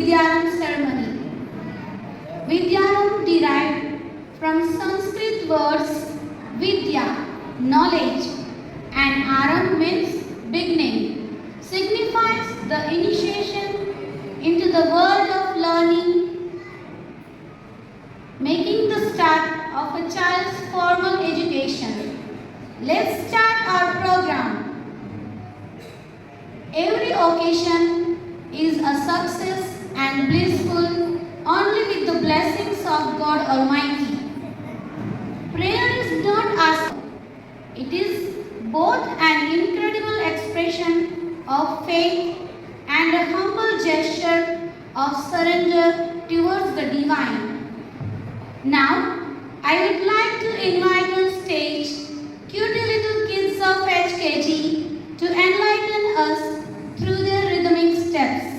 Vidyanam ceremony. Vidyanam derived from Sanskrit words Vidya, knowledge, and Aram means beginning, signifies the initiation into the world of learning, making the start of a child's formal education. Let's start our program. Every occasion is a success and blissful only with the blessings of God Almighty. Prayer is not asked. It is both an incredible expression of faith and a humble gesture of surrender towards the divine. Now, I would like to invite on stage cutie little kids of HKG to enlighten us through their rhythmic steps.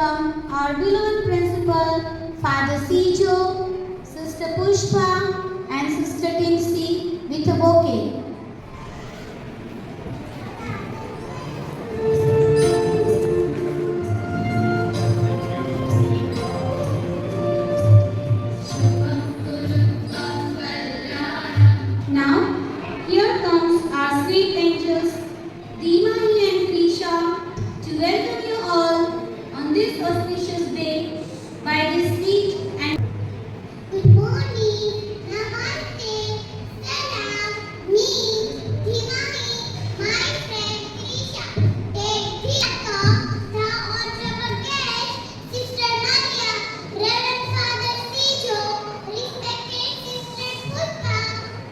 welcome our beloved principal, Father Sijo, Sister Sister Pushpa and Sister Kinsey with a bouquet. Now, here comes our sweet angels, Deemahi and Krisha, to welcome you all on this auspicious day by this sweet and Good morning, Namaste, Salam, me, Dhimani, my friend Krisha. Take this talk, the honorable guest, Sister Maria, Reverend Father Sijo, respected Sister Pushpa,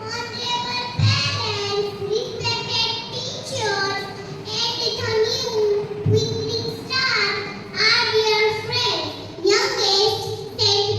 honorable parents, respected teachers, and the new twinkling star, our dear friends, youngest Saint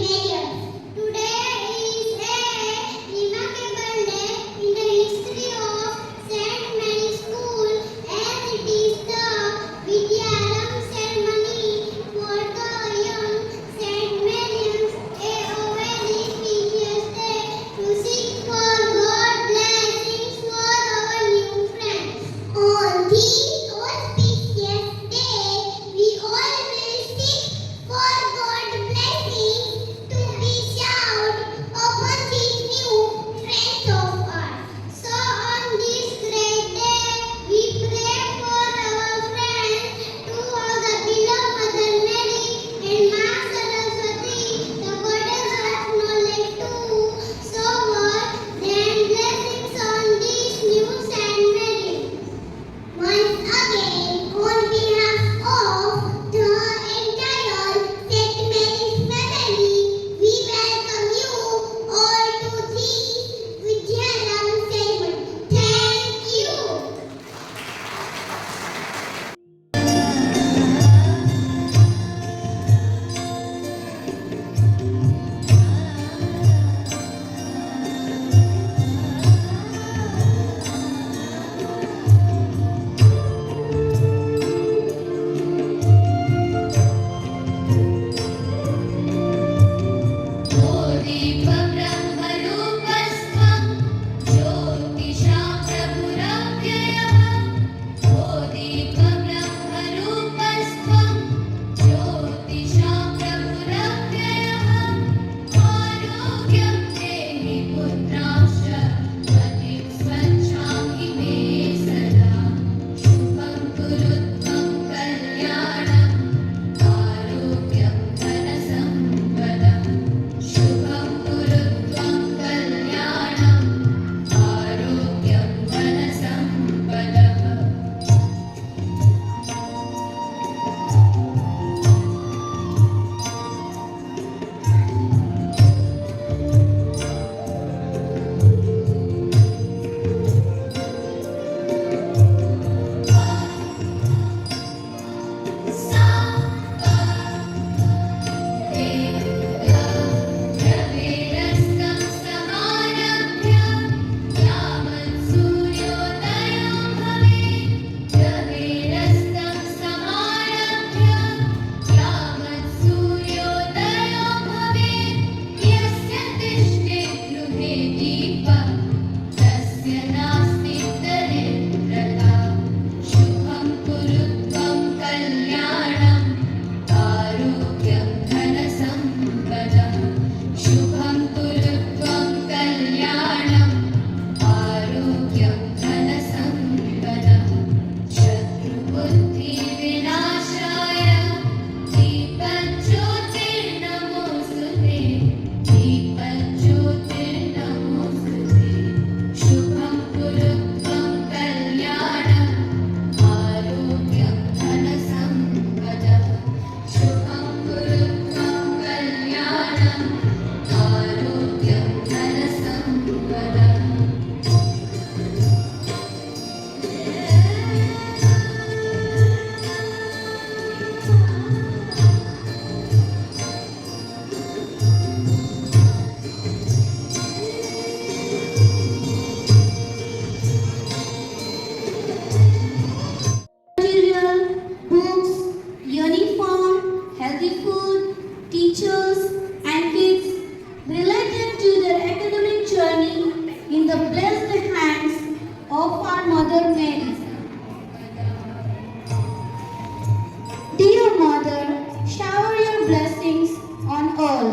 blessings on all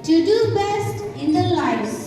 to do best in their lives.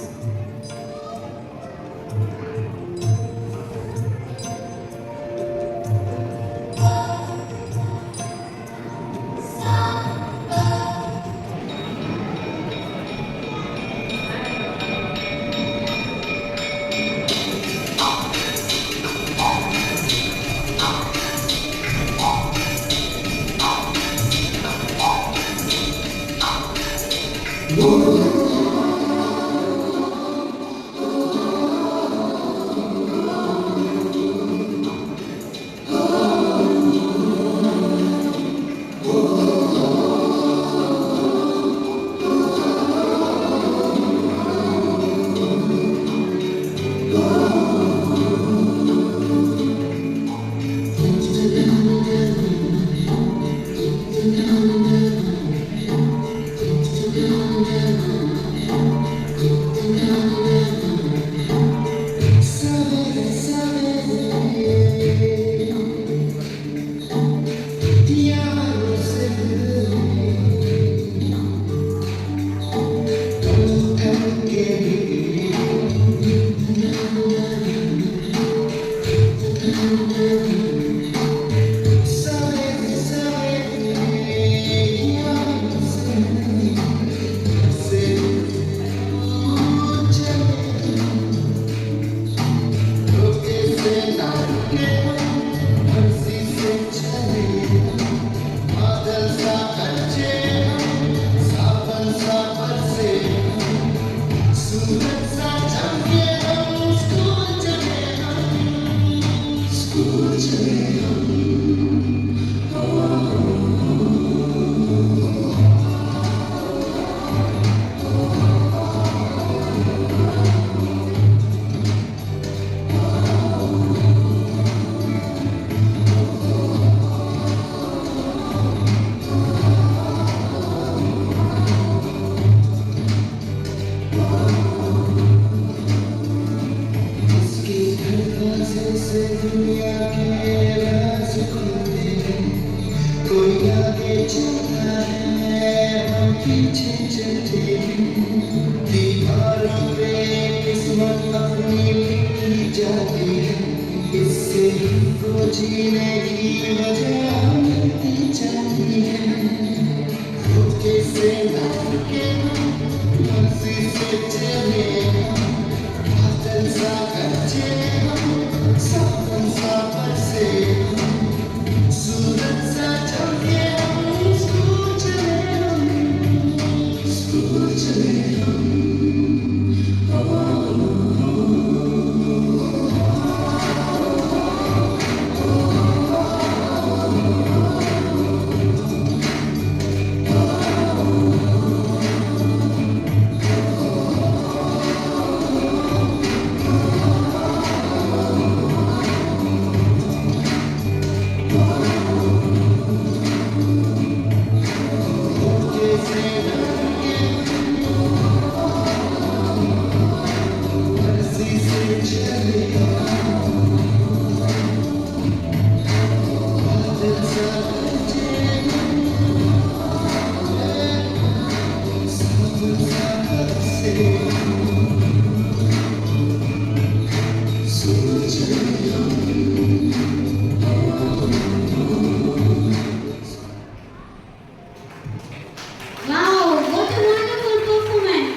Wow, what a wonderful performance.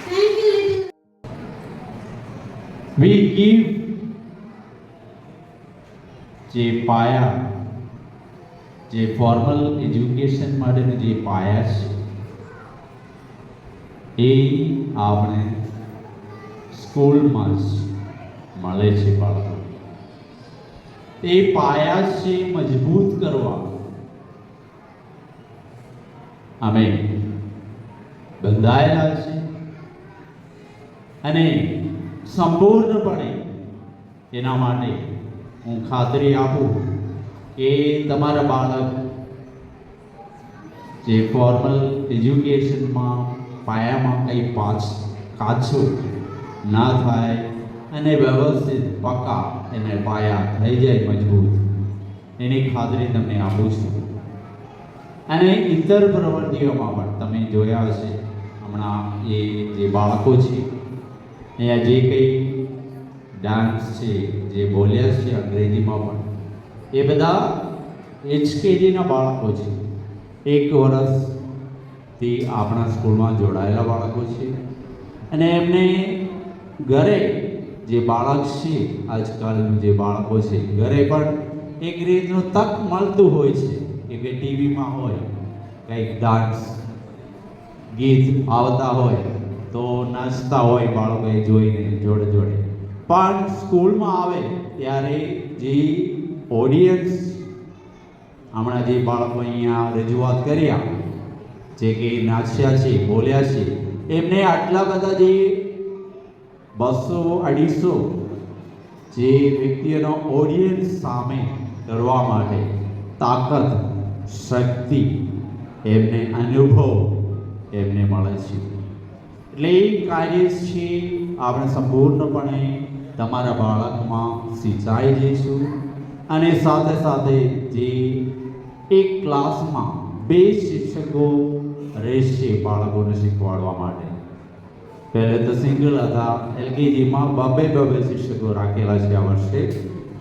Thank you, little. We give જે પાયા જે formal education માટેનો જે પાયા છે એ આપણે સ્કૂલમાં જ મળે છે બાળકો. એ પાયા છે મજબૂત કરવા અમે બંધાયેલા છે અને સંપૂર્ણપણે એના માટે હું ખાતરી આપું કે તમારા બાળક જે ફોર્મલ એજ્યુકેશનમાં પાયામાં કંઈ કાચું ના થાય અને વ્યવસ્થિત પક્કા એને પાયા થઈ જાય મજબૂત, એની ખાતરી તમને આપું છું. અને ઇતર પ્રવૃત્તિઓમાં પણ તમે જોયા હશે હમણાં એ જે બાળકો છે અહીંયા જે કંઈ ડાન્સ છે જે બોલ્યા છે અંગ્રેજીમાં પણ એ બધા HKGના બાળકો છે. 1 વર્ષથી આપણા સ્કૂલમાં જોડાયેલા બાળકો છે અને એમને ઘરે જે બાળક છે આજકાલનું જે બાળકો છે ઘરે પણ એક રીતનું તક મળતું હોય છે કે ટીવીમાં હોય કંઈક ડાન્સ ગીત આવતા હોય તો નાચતા હોય બાળકો એ જોઈને જોડે જોડે, પણ સ્કૂલમાં આવે ત્યારે જે ઓડિયન્સ હમણાં જે બાળકો અહીંયા રજૂઆત કર્યા જે કે નાચ્યા છે બોલ્યા છે એમને આટલા બધા જે 200-250 જે વ્યક્તિઓનો ઓડિયન્સ સામે કરવા માટે તાકાત શક્તિ એમને અનુભવ એમને મળે છે. એટલે એ કાર્ય છે આપણે સંપૂર્ણપણે તમારા બાળકમાં સિંચાઈ જઈશું અને સાથે સાથે જે એક ક્લાસમાં 2 શિક્ષકો રહેશે બાળકોને શીખવાડવા માટે. પહેલે તો સિંગલ હતા, LKGમાં 2 શિક્ષકો રાખેલા છે આ વર્ષે.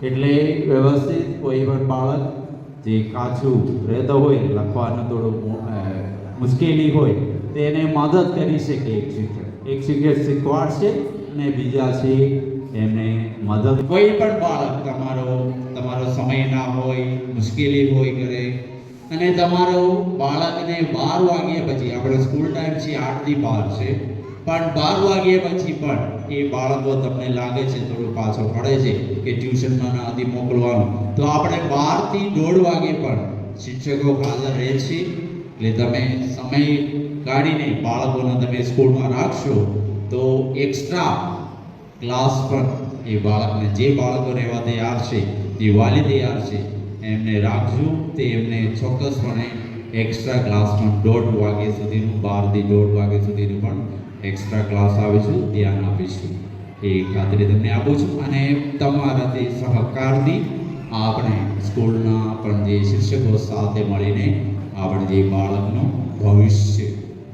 એટલે વ્યવસ્થિત કોઈ પણ બાળક જે કાચું રહેતો હોય લખવાનું થોડું મુશ્કેલી હોય તેને મદદ કરી શકે એક શિક્ષક શીખવાડશે અને બીજા છે એમને મદદ. કોઈ પણ બાળક તમારો સમય ના હોય મુશ્કેલી હોય કરે અને તમારો બાળકને 12 વાગ્યા પછી આપણે સ્કૂલ ટાઈમ છે 8 થી 12 છે પણ 12 વાગ્યા પછી પણ એ બાળકો તમને લાગે છે થોડું પાછો પડે છે કે ટ્યુશનમાં નથી મોકલવાનું તો આપણે 12 થી 1:30 વાગે પણ શિક્ષકો હાજર રહે છે. એટલે તમે સમય કાઢીને બાળકોને તમે સ્કૂલમાં રાખશો તો એક્સ્ટ્રા ક્લાસ પણ એ બાળકને જે બાળકો રહેવા તૈયાર છે જે વાલી તૈયાર છે એમને રાખજો. તે એમને ચોક્કસપણે એક્સ્ટ્રા ક્લાસ પણ 1:30 વાગ્યા સુધીનું 12 થી 1:30 વાગ્યા સુધીનું પણ એક્સ્ટ્રા ક્લાસ આવીશું ધ્યાન આપીશું એ ખાતરી તમને આપું છું. અને તમારા તે સહકારથી આપણે સ્કૂલના પણ જે શિક્ષકો સાથે મળીને આપણે જે બાળકનું ભવિષ્ય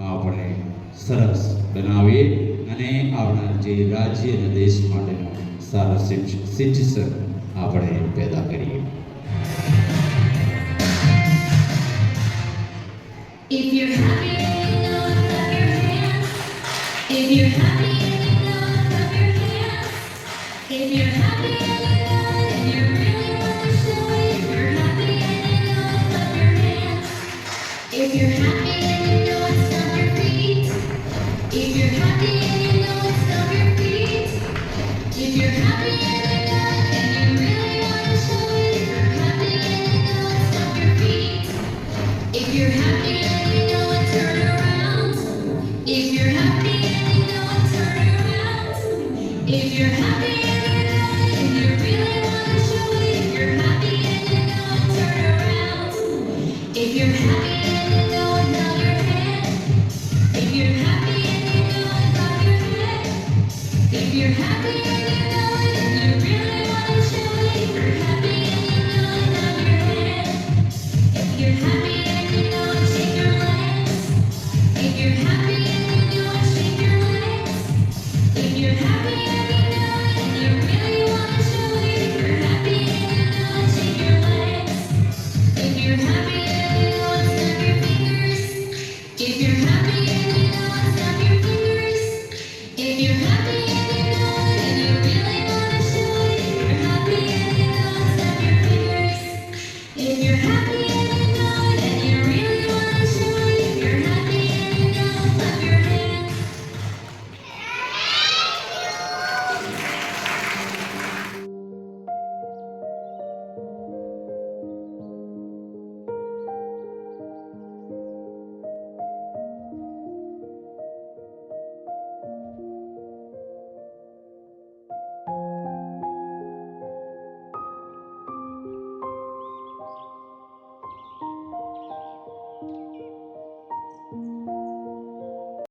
આપણે સરસ બનાવીએ અને આપણા જે રાજ્ય અને દેશ માટેનો સારો સિટીઝન આપણે પેદા કરીએ. If you're happy and you know it, clap your hands. If you're happy and you know it, clap your hands. If you're happy and you know it and you really want to show it, if you're happy and you know it, clap your hands. If you're happy and you know it, stomp your feet. If you're happy and